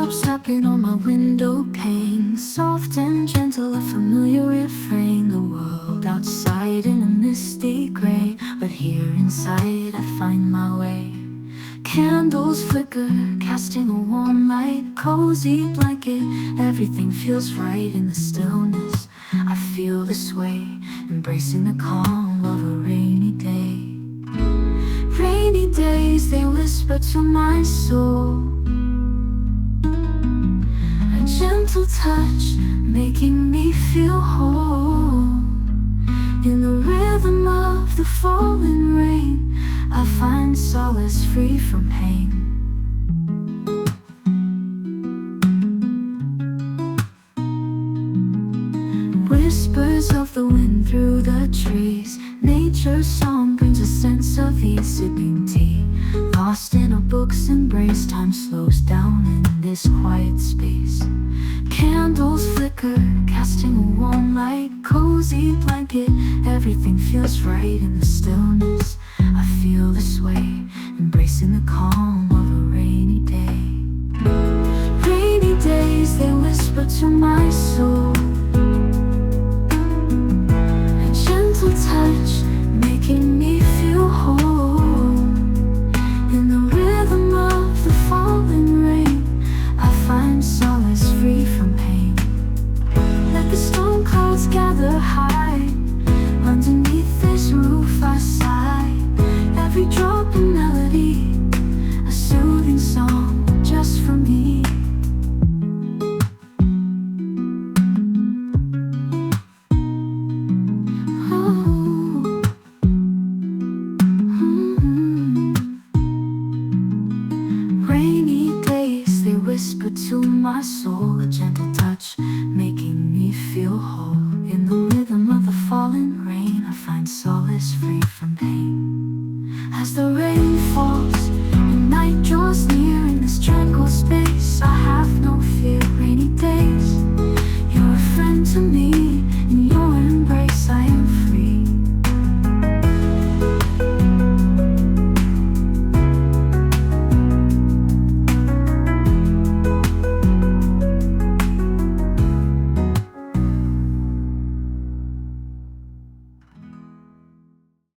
Raindrops tapping on my window pane, soft and gentle, a familiar refrain. The world outside in a misty gray, but here inside I find my way. Candles flicker, casting a warm light, cozy blanket, everything feels right in the stillness. I feel this way, embracing the calm of a rainy day. Rainy days, they whisper to my soul, a gentle touch, making me feel whole. In the rhythm of the falling rain, I find solace free from pain. Whispers of the wind through the trees, nature's song brings a sense of ease. Sipping tea, lost in a book's embrace, time slows down in this quiet space. Candles flicker, casting a warm light, cozy blanket, everything feels right in the stillness. I feel this way, embracing the calm of a rainy day. Rainy days, they whisper to my soul,